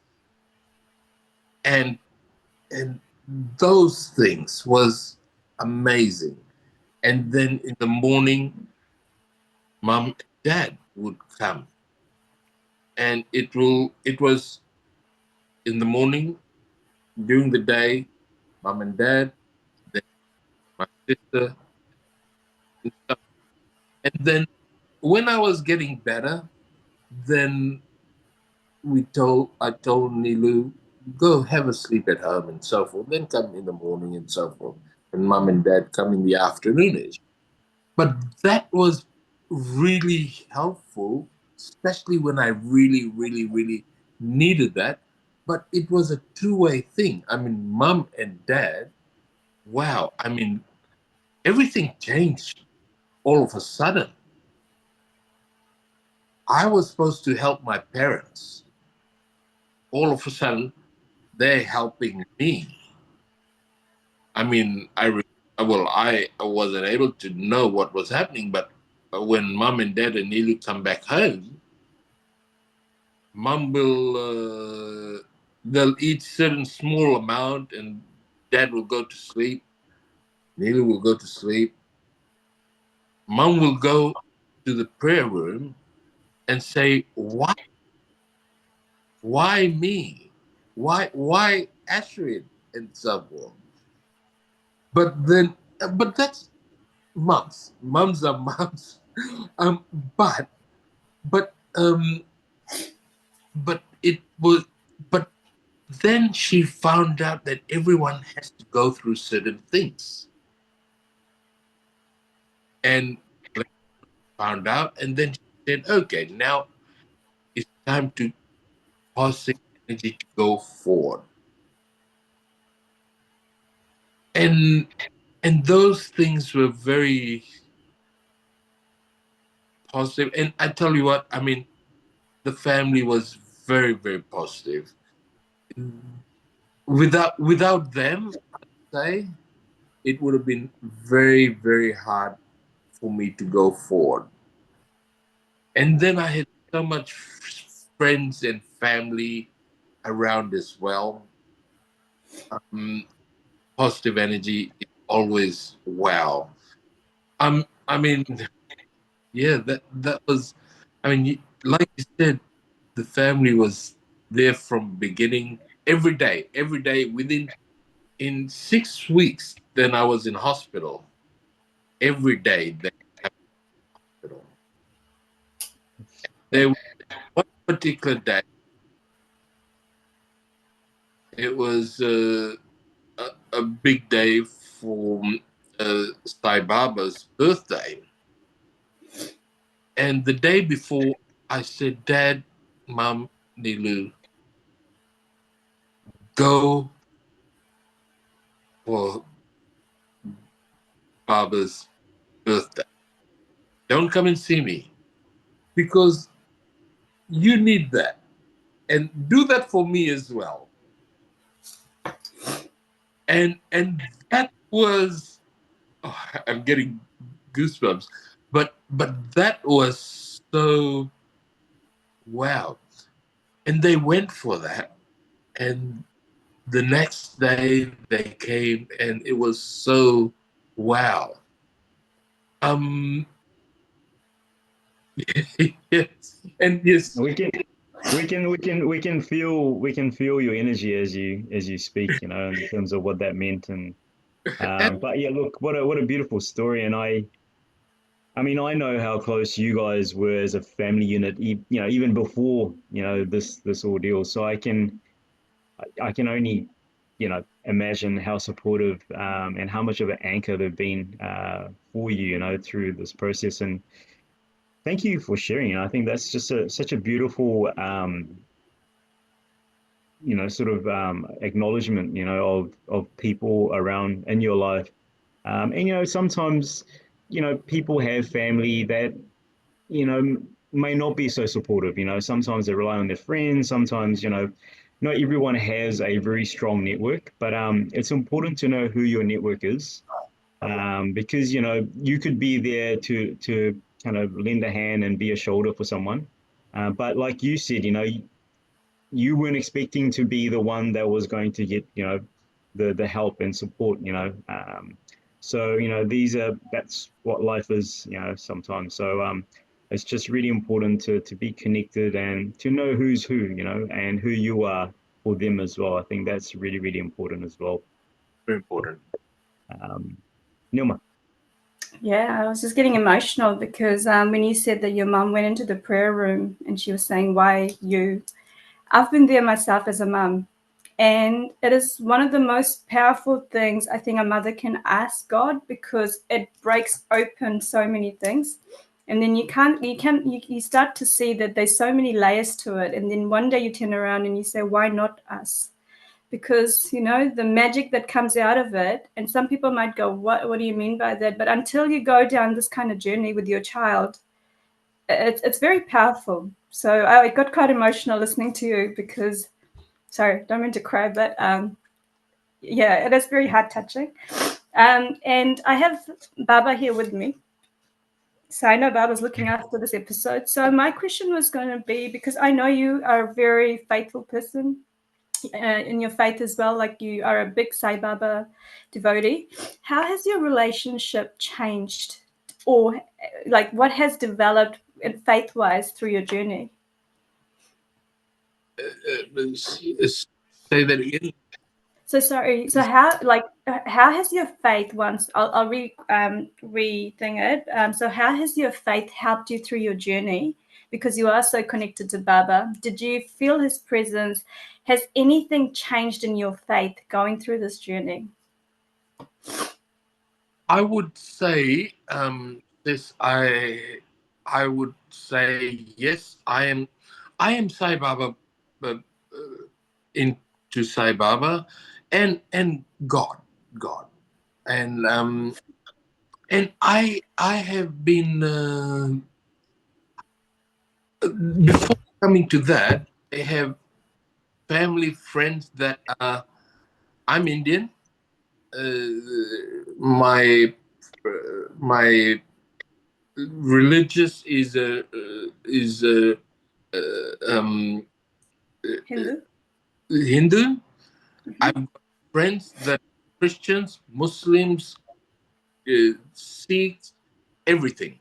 and those things was amazing. And then in the morning, mom and dad would come, and it was in the morning, during the day, mom and dad, then my sister, and stuff. And then when I was getting better, then I told Nilu, go have a sleep at home and so forth, then come in the morning and so forth. And mom and dad come in the afternoonish. But that was really helpful, especially when I really, really, really needed that. But it was a two-way thing. I mean, mom and dad, wow. I mean, everything changed all of a sudden. I was supposed to help my parents. All of a sudden, they're helping me. I mean, I wasn't able to know what was happening, but when mom and dad and Nilu come back home, mom they'll eat certain small amount, and dad will go to sleep. Nilu will go to sleep. Mom will go to the prayer room and say, why me? Why Ashwin and so forth? But that's moms. Moms are moms. Um, but but um, but it was. But then she found out that everyone has to go through certain things, and found out, and then she said, "Okay, now it's time to positive energy to go forward." And those things were very positive. And I tell you what, I mean, the family was very, very positive. Without them, I'd say it would have been very, very hard for me to go forward. And then I had so much friends and family around as well. Um, Positive energy is always wow. I mean, yeah, that was. I mean, like you said, the family was there from beginning. Every day within in 6 weeks. Then I was in hospital. Every day they were in hospital. They Fan- what? particular day, it was a big day for Sai Baba's birthday. And the day before, I said, Dad, Mom, Nilu, go for Baba's birthday. Don't come and see me because you need that. And do that for me as well. And that was, oh, I'm getting goosebumps. But that was so wow. And they went for that. And the next day they came and it was so wow. Yes. And yes. We can feel your energy as you speak, in terms of what that meant. And but yeah, look, what a beautiful story. And I mean, I know how close you guys were as a family unit, even before, this ordeal. So I can only, imagine how supportive, and how much of an anchor they've been, for you, through this process. And thank you for sharing. I think that's just such a beautiful, sort of, acknowledgement, of people around in your life. And sometimes, people have family that, may not be so supportive. Sometimes they rely on their friends. Sometimes, not everyone has a very strong network, but it's important to know who your network is, because you could be there to kind of lend a hand and be a shoulder for someone, but like you said, you weren't expecting to be the one that was going to get the help and support. So that's what life is, sometimes. So it's just really important to be connected and to know who's who, and who you are for them as well. I think that's really, really important as well. Very important. Neelma. Yeah, I was just getting emotional because when you said that your mum went into the prayer room and she was saying, why you? I've been there myself as a mum. And it is one of the most powerful things I think a mother can ask God, because it breaks open so many things. And then you start to see that there's so many layers to it. And then one day you turn around and you say, why not us? Because the magic that comes out of it, and some people might go, what do you mean by that? But until you go down this kind of journey with your child, it's very powerful. So I got quite emotional listening to you, because sorry, don't mean to cry, but yeah, it is very heart touching. And I have Baba here with me. So I know Baba's looking after this episode. So my question was going to be, because I know you are a very faithful person, in your faith as well, like you are a big Sai Baba devotee. How has your relationship changed, or like what has developed faith wise through your journey? Say that again. So sorry. So how has your faith, once I'll rethink it. So how has your faith helped you through your journey? Because you are so connected to Baba. Did you feel his presence? Has anything changed in your faith going through this journey? I would say this. I would say yes. I am Sai Baba, into Sai Baba, and God, and I have been before coming to that. I have family friends that I'm Indian. My religious is um, Hindu? Hindu. Mm-hmm. I've got friends that are Christians, Muslims, Sikhs, everything.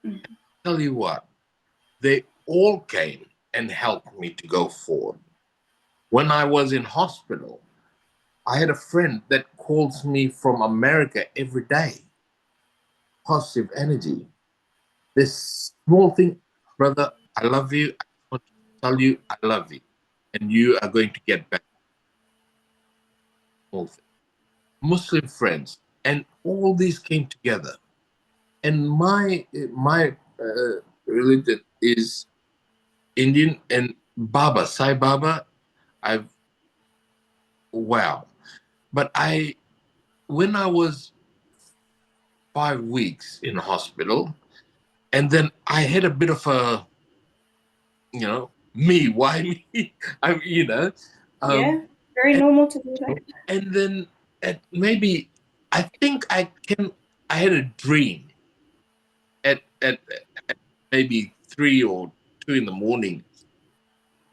Mm-hmm. Tell you what, they all came and helped me to go forward. When I was in hospital, I had a friend that calls me from America every day. Positive energy. This small thing, brother, I love you. I want to tell you I love you, and you are going to get back. Muslim friends, and all these came together. And my religion is Indian, and Baba, Sai Baba, wow. But when I was 5 weeks in hospital, and then I had a bit of a, why me? Yeah, um, very and, normal to do that. and then I think I had a dream at maybe 3 or 2 in the morning.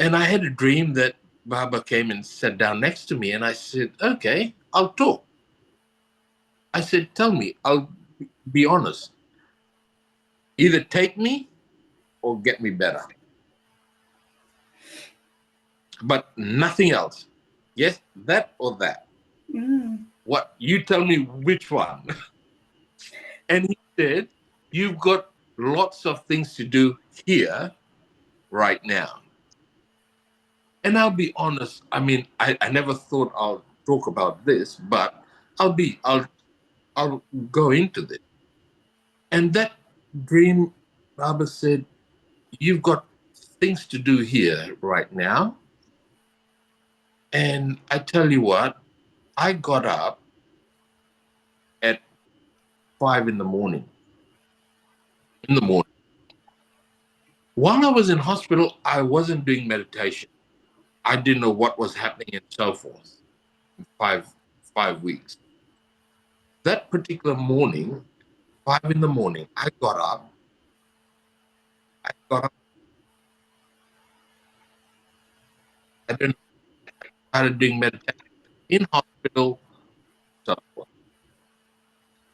And I had a dream that Baba came and sat down next to me, and I said, okay, I'll talk. I said, tell me, I'll be honest. Either take me or get me better. But nothing else. Yes, that or that. What? You tell me which one. And he said, you've got lots of things to do here right now. And I'll be honest, I mean, I never thought I'll talk about this, but I'll go into this. And that dream, Baba said, you've got things to do here right now. And I tell you what, I got up at 5 in the morning. While I was in hospital, I wasn't doing meditation. I didn't know what was happening and so forth. Five weeks. That particular morning, 5 in the morning, I got up. I then started doing meditation in hospital, so forth.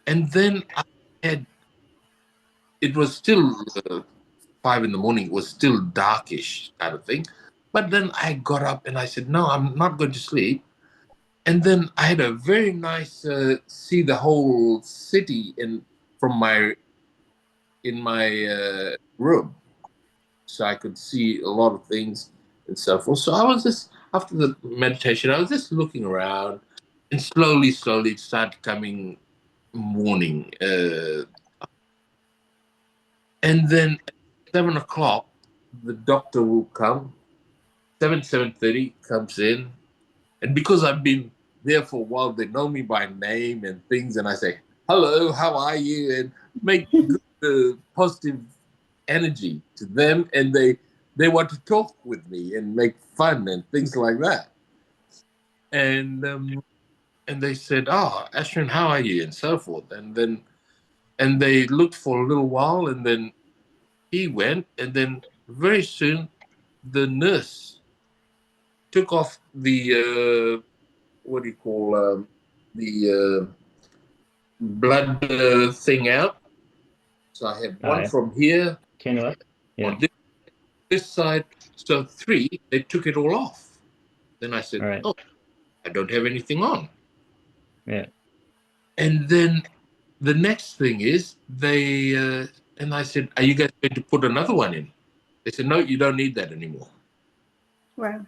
And then it was still 5 in the morning. It was still darkish kind of thing. But then I got up and I said, no, I'm not going to sleep. And then I had a very nice see the whole city from in my room, so I could see a lot of things and so forth. So I was just after the meditation, I was just looking around, and slowly it started coming morning, and then at 7 o'clock the doctor will come. 7:30 comes in. And because I've been there for a while, they know me by name and things. And I say, hello, how are you? And make good, positive energy to them. And they want to talk with me and make fun and things like that. And they said, oh, Ashwin, how are you? And so forth. And they looked for a little while, and then he went. And then very soon, the nurse took off the what do you call the blood thing out. So I had one from here on this side. So 3, they took it all off. Then I said, oh, I don't have anything on. Yeah. And then the next thing is and I said, are you guys going to put another one in? They said, no, you don't need that anymore. Wow.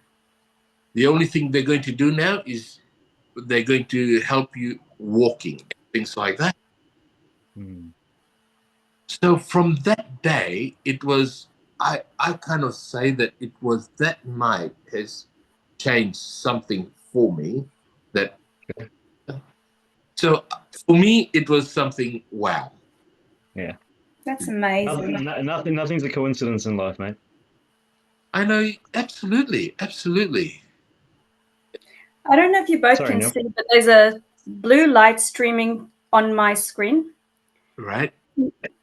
The only thing they're going to do now is they're going to help you walking, things like that. So from that day, it was, I kind of say that it was that night has changed something for me. So for me, it was something, wow. Yeah. That's amazing. Nothing's a coincidence in life, mate. I know, absolutely. I don't know if you both can see, but there's a blue light streaming on my screen. Right.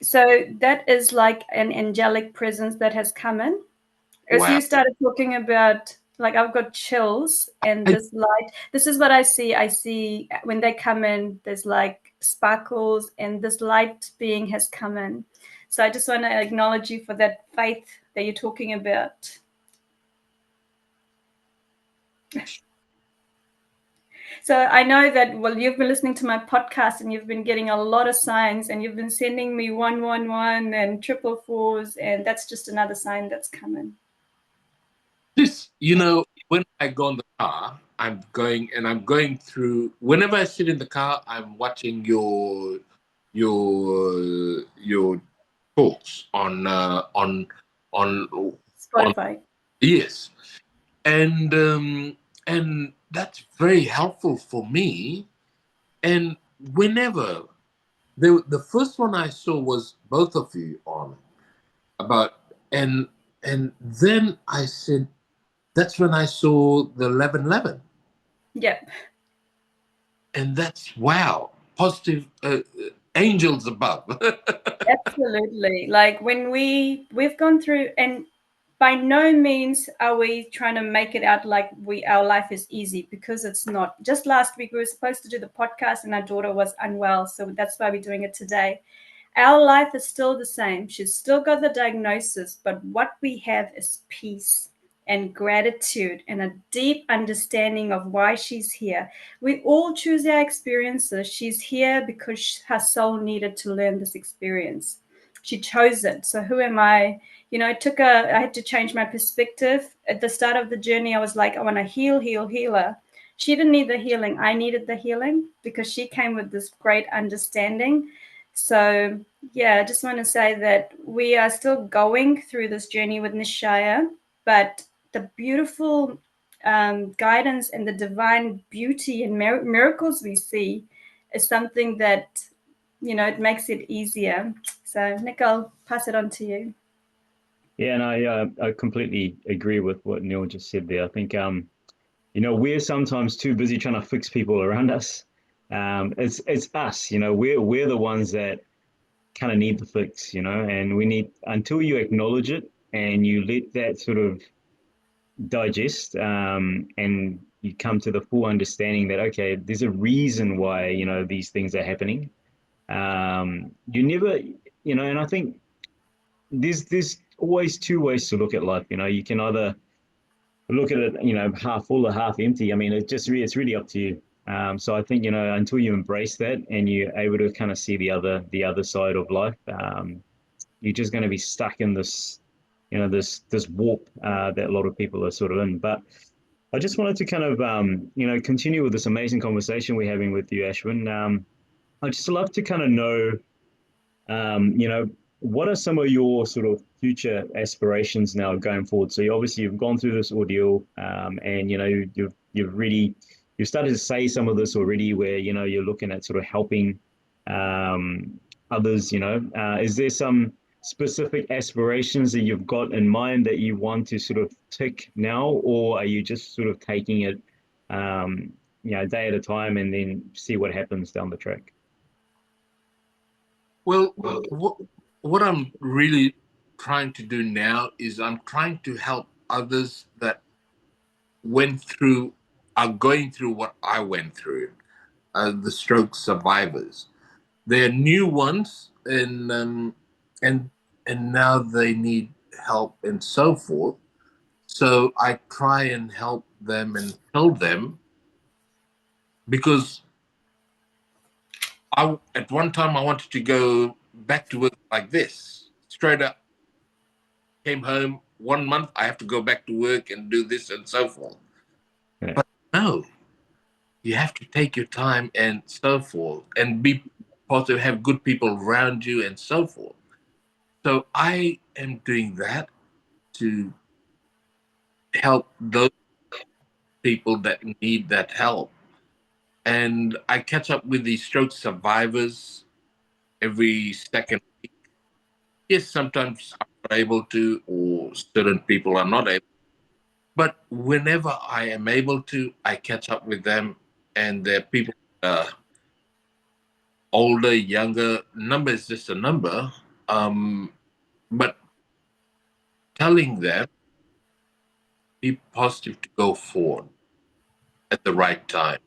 So that is like an angelic presence that has come in. As you started talking about, like, I've got chills, and this light, this is what I see. I see when they come in, there's like sparkles, and this light being has come in. So I just want to acknowledge you for that faith that you're talking about. So I know that, well, you've been listening to my podcast and you've been getting a lot of signs, and you've been sending me 111 and 444s, and that's just another sign that's coming. This, when I go in the car, I'm going through. Whenever I sit in the car, I'm watching your talks on Spotify. yes, and that's very helpful for me. And whenever the first one I saw was both of you on about and then I said that's when I saw the 1111, Yep. and that's wow, positive angels above. Absolutely. Like when we've gone through, and by no means are we trying to make it out like our life is easy, because it's not. Just last week we were supposed to do the podcast and our daughter was unwell, so that's why we're doing it today. Our life is still the same. She's still got the diagnosis, but what we have is peace and gratitude and a deep understanding of why she's here. We all choose our experiences. She's here because her soul needed to learn this experience. She chose it. So who am I? I had to change my perspective. At the start of the journey, I was like, I want to heal her. She didn't need the healing. I needed the healing because she came with this great understanding. So, yeah, I just want to say that we are still going through this journey with Nishaya, but the beautiful guidance and the divine beauty and miracles we see is something that, it makes it easier. So, Nick, I'll pass it on to you. Yeah, and I completely agree with what Neil just said there. I think we're sometimes too busy trying to fix people around us. It's us, we're the ones that kind of need the fix, and we need, until you acknowledge it and you let that sort of digest, and you come to the full understanding that, okay, there's a reason why, these things are happening. You never, and I think there's always two ways to look at life. You can either look at it, half full or half empty. I mean, it's really up to you. So I think, until you embrace that and you're able to kind of see the other side of life, you're just going to be stuck in this, this warp that a lot of people are sort of in. But I just wanted to kind of, continue with this amazing conversation we're having with you, Ashwin. I just love to kind of know, what are some of your sort of future aspirations now going forward? So you've gone through this ordeal, and you've started to say some of this already, where you're looking at sort of helping others. Is there some specific aspirations that you've got in mind that you want to sort of tick now, or are you just sort of taking it, day at a time, and then see what happens down the track? Well, what I'm really trying to do now is I'm trying to help others that are going through what I went through, the stroke survivors. They're new ones, and and now they need help and so forth. So I try and help them and tell them, because at one time I wanted to go back to work like this, straight up. Came home 1 month, I have to go back to work and do this and so forth. Yeah. But no, you have to take your time and so forth, and be positive, have good people around you and so forth. So I am doing that to help those people that need that help. And I catch up with these stroke survivors every second week. Yes, sometimes I'm not able to, or certain people are not able. But whenever I am able to, I catch up with them, and they're people older, younger. Number is just a number. But telling them, be positive to go forward at the right time.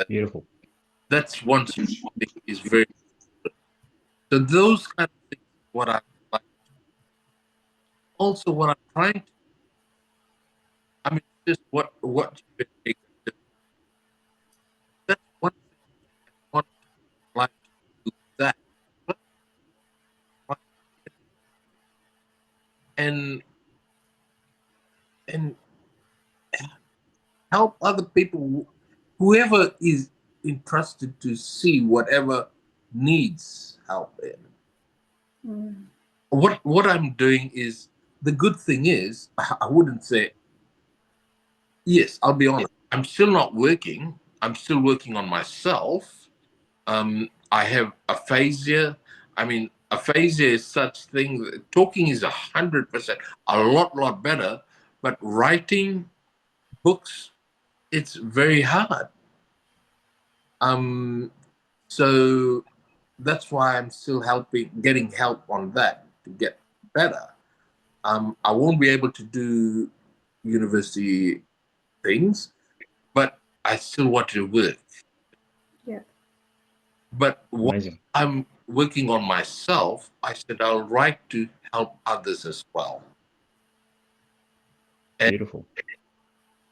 Beautiful. That's one thing is very. So those kind of things, what I like. Also, what I'm trying to. I mean, just what you've been able to do. That's one thing I want to like to do that. But, and and help other people, whoever is entrusted to see whatever needs help in. Mm. What I'm doing is, the good thing is, I wouldn't say, yes, I'll be honest, I'm still not working. I'm still working on myself. I have aphasia. I mean, aphasia is such thing. Talking is 100%, a lot better, but writing books, it's very hard. So that's why I'm still getting help on that to get better. I won't be able to do university things, but I still want to work. Yeah. But what Amazing. I'm working on myself, I said I'll write to help others as well. And, Beautiful.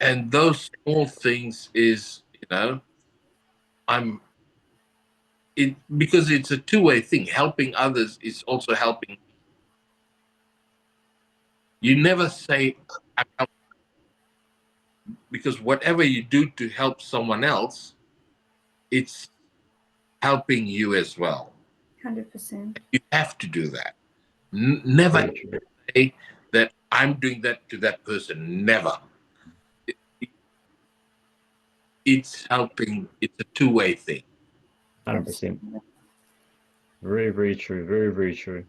and those small things is, I'm it because it's a two-way thing. Helping others is also helping. You never say I'm helping, because whatever you do to help someone else, it's helping you as well. 100%. You have to do that. Never Very true. say that I'm doing that to that person. Never. It's helping. It's a two-way thing. 100%. Absolutely. Very, very true. Very, very true.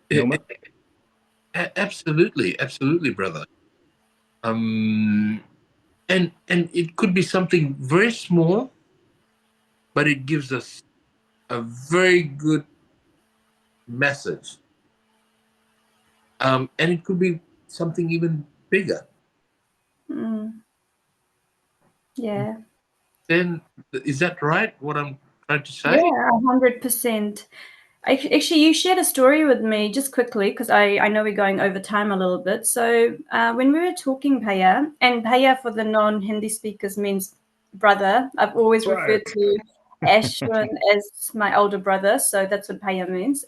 It- Neelma? it- absolutely, brother. And it could be something very small, but it gives us a very good message. And it could be something even bigger. Mm. Yeah. Then, is that right? What I'm trying to say? Yeah, 100%. Actually, you shared a story with me just quickly because I know we're going over time a little bit. So when we were talking Paya, and Paya for the non-Hindi speakers means brother. I've always Bro. referred to Ashwin as my older brother, so that's what Paya means.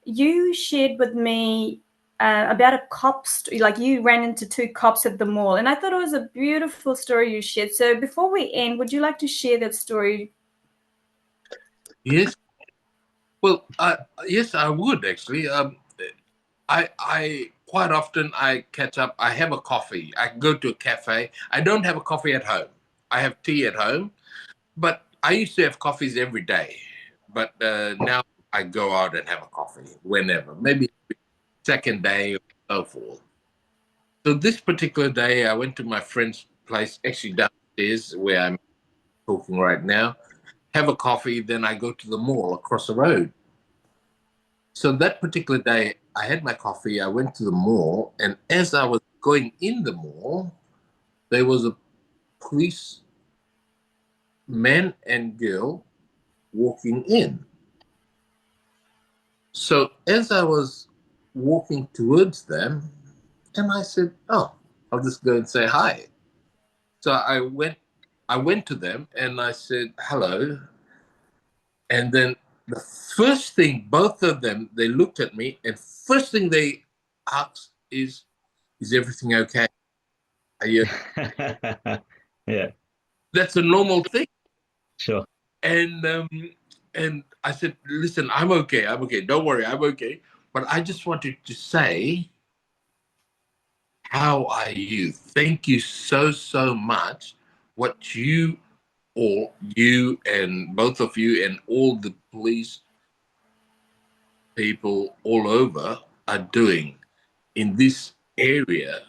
You shared with me about a cop story, like you ran into two cops at the mall, and I thought it was a beautiful story you shared. So before we end, would you like to share that story? Yes. Well, yes, I would actually. I quite often I catch up. I have a coffee. I go to a cafe. I don't have a coffee at home. I have tea at home, but I used to have coffees every day. But now I go out and have a coffee whenever, maybe second day or so forth. So this particular day, I went to my friend's place, actually downstairs where I'm talking right now. Have a coffee, then I go to the mall across the road. So that particular day, I had my coffee, I went to the mall, and as I was going in the mall, there was a police man and girl walking in. So as I was walking towards them, and I said, "Oh, I'll just go and say hi." So I went to them and I said, "Hello." And then the first thing, both of them, they looked at me, and first thing they asked is everything okay? Are you? Yeah, That's a normal thing. sure. And and I said, listen, I'm okay. I'm okay. Don't worry, I'm okay. But I just wanted to say, how are you? Thank you so much. What you and both of you and all the police people all over are doing in this area,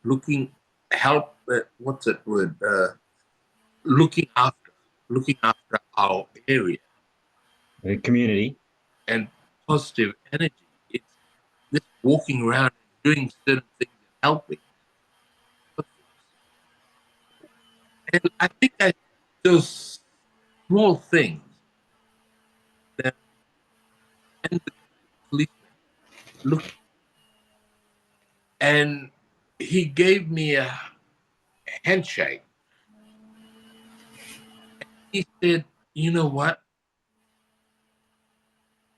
looking help. What's that word? Looking after, looking after our area The community. and positive energy. It's just walking around and doing certain things and helping. And I think I those small things that, and the policeman looked, and he gave me a handshake. He said, "You know what?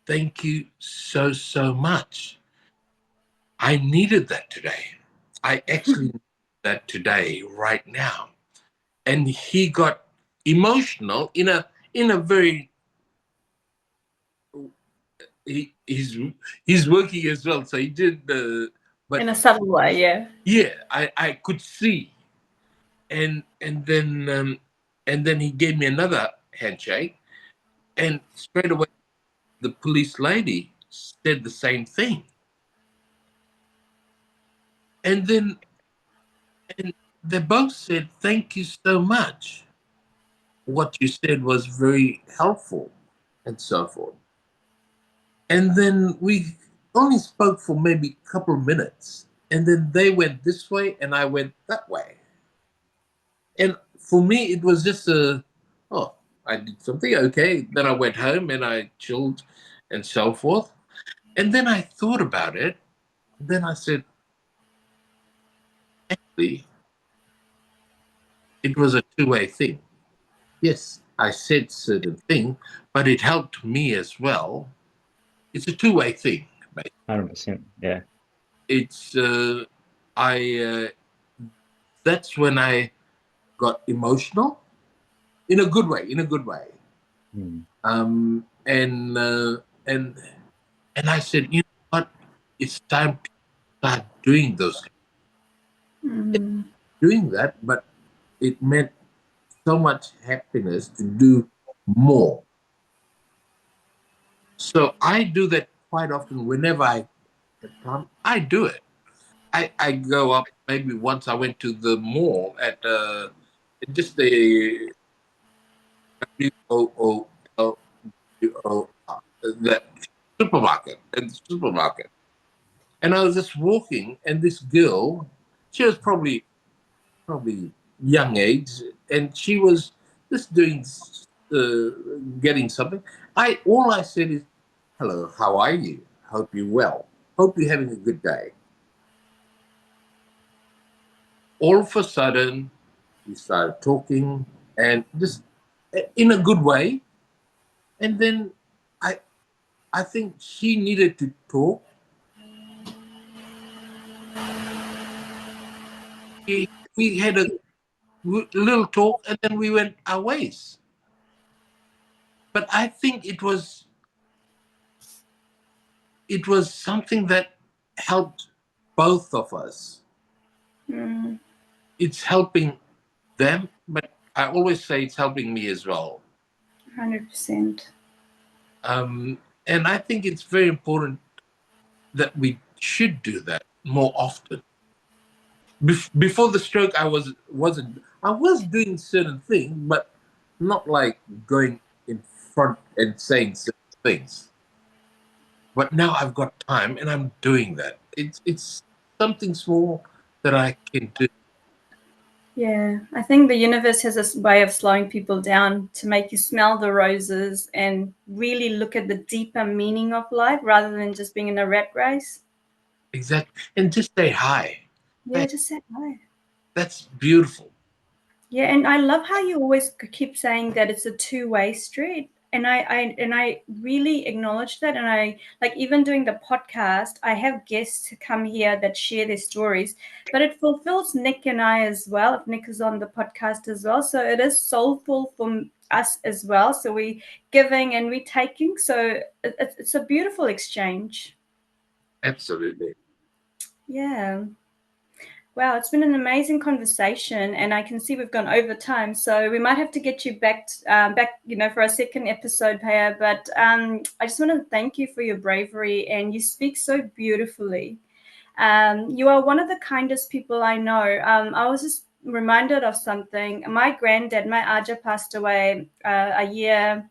Thank you so much. I needed that today." I actually know that today, right now. And he got emotional in a very he's working as well, so he did but In a subtle way, yeah. yeah, I could see. And then he gave me another handshake, and straight away the police lady said the same thing. And then and they both said, "Thank you so much. What you said was very helpful," and so forth. And then we only spoke for maybe a couple of minutes. And then they went this way and I went that way. And for me, it was just oh, I did something. Okay. Then I went home and I chilled and so forth. And then I thought about it. Then I said, actually, it was a two-way thing. Yes, I said certain thing, but it helped me as well. It's a two-way thing, mate. 100%. Yeah. It's that's when I got emotional in a good way, in a good way. Mm. Um, and uh, and and I said, you know what? It's time to start doing those, Mm. doing that. But it meant so much happiness to do more. So I do that quite often. Whenever I get time, I do it. I go up. Maybe once I went to the mall at just the the supermarket, at the supermarket. And I was just walking, and this girl, she was probably young age, and she was just doing getting something. All I said is, "Hello, how are you? Hope you're well. Hope you're having a good day." All of a sudden, we started talking, and just in a good way. And then I I think she needed to talk. We had a little talk, and then we went our ways. But I think it was something that helped both of us. Mm. It's helping them, but I always say it's helping me as well. 100%. And I think it's very important that we should do that more often. Before the stroke, I was doing certain things, but not like going in front and saying certain things. But now I've got time and I'm doing that. It's something small that I can do. Yeah, I think the universe has a way of slowing people down to make you smell the roses and really look at the deeper meaning of life rather than just being in a rat race. Exactly. And just say hi. Yeah, Hey, just say hi. that's beautiful. Yeah, and I love how you always keep saying that it's a two-way street. And I really acknowledge that. And I like even doing the podcast, I have guests who come here that share their stories, but it fulfills Nick and I as well, if Nick is on the podcast as well. So it is soulful for us as well. So we giving and we taking. So it's a beautiful exchange. Absolutely. Yeah. Wow, it's been an amazing conversation, and I can see we've gone over time, so we might have to get you back, for a second episode, Paya. But I just want to thank you for your bravery, and you speak so beautifully. You are one of the kindest people I know. I was just reminded of something. My granddad, my Aja, passed away a year.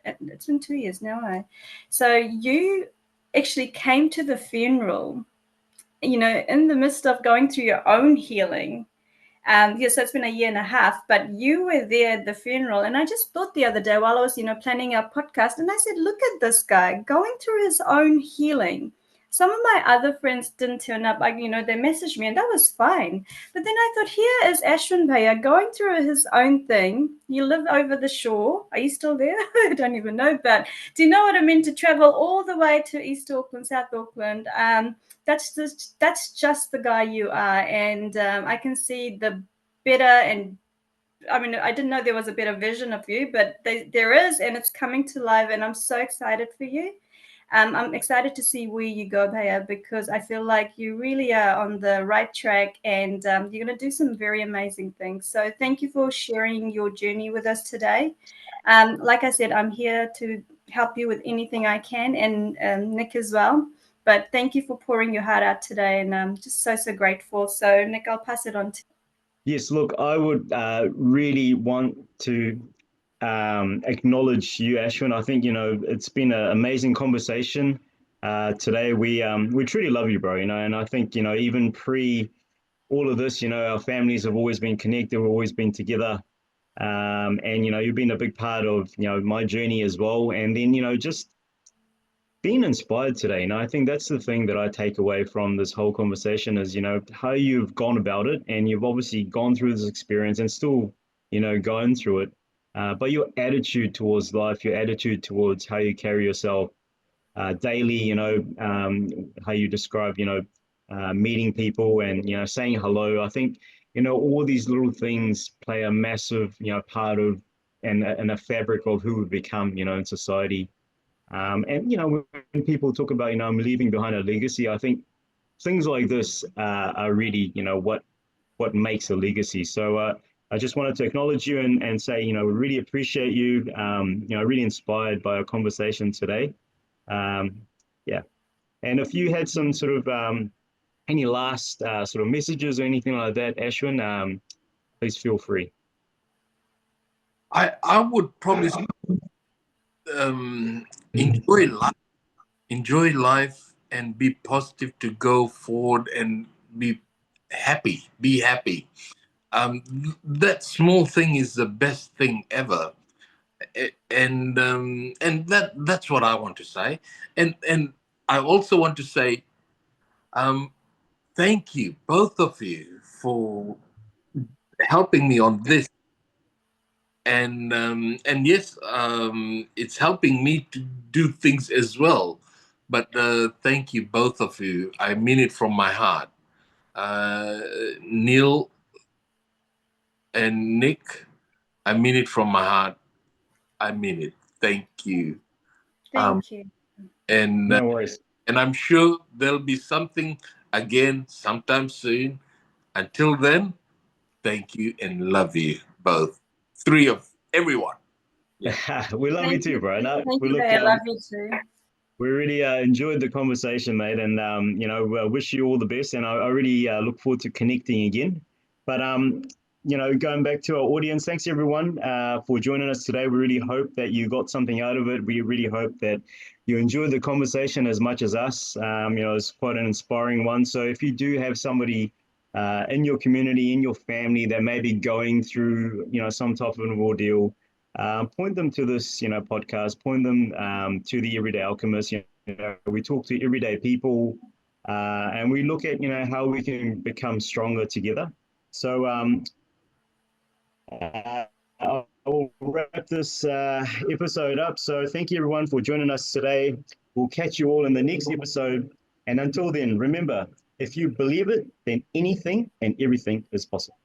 It's been 2 years now. So you actually came to the funeral, in the midst of going through your own healing. So it's been a year and a half, but you were there at the funeral. And I just thought the other day while I was, planning our podcast, and I said, look at this guy going through his own healing, some of my other friends didn't turn up. Like, they messaged me and that was fine. But then I thought, here is Ashwin Bhaiya going through his own thing. You live over the shore. Are you still there? I don't even know. But do you know what I mean? To travel all the way to East Auckland, South Auckland. That's just the guy you are. And I can see the better and I mean, I didn't know there was a better vision of you, but there is, and it's coming to life, and I'm so excited for you. I'm excited to see where you go, Bhaiya, because I feel like you really are on the right track, and you're going to do some very amazing things. So thank you for sharing your journey with us today. Like I said, I'm here to help you with anything I can, and Nick as well. But thank you for pouring your heart out today, and I'm just so grateful. So Nick, I'll pass it on to you. Yes, look, I would really want to acknowledge you, Ashwin. I think it's been an amazing conversation today. We truly love you, bro. And I think even pre all of this, our families have always been connected. We've always been together, and you've been a big part of my journey as well. And then just being inspired today. I think that's the thing that I take away from this whole conversation is, how you've gone about it, and you've obviously gone through this experience and still, going through it. But your attitude towards life, your attitude towards how you carry yourself daily, how you describe, meeting people and, saying hello. I think, all these little things play a massive, part of and a fabric of who we've become, in society. And when people talk about I'm leaving behind a legacy, I think things like this are really what makes a legacy. So I just wanted to acknowledge you and say we really appreciate you. Really inspired by our conversation today. Yeah, and if you had some sort of any last sort of messages or anything like that, Ashwin, please feel free. I would probably enjoy life. Enjoy life and be positive to go forward and be happy. Be happy. That small thing is the best thing ever. And that's what I want to say. And I also want to say thank you, both of you, for helping me on this. And yes, it's helping me to do things as well. But thank you, both of you. I mean it from my heart. Neil and Nick, I mean it from my heart. I mean it. Thank you. Thank you. And No worries. and I'm sure there'll be something again sometime soon. Until then, thank you and love you both. Three of everyone. Yeah. We love you Thank too, you. bro. No, Thank we you, look Bhaiya. I love you too. we really enjoyed the conversation, mate, and wish you all the best. And I really look forward to connecting again. But going back to our audience, thanks everyone for joining us today. We really hope that you got something out of it. We really hope that you enjoyed the conversation as much as us. It's quite an inspiring one. So if you do have somebody in your community, in your family that may be going through, some type of an ordeal, point them to this, podcast. Point them to the Everyday Alchemists. We talk to everyday people, and we look at, how we can become stronger together. So I'll wrap this episode up. So thank you everyone for joining us today. We'll catch you all in the next episode. And until then, remember, if you believe it, then anything and everything is possible.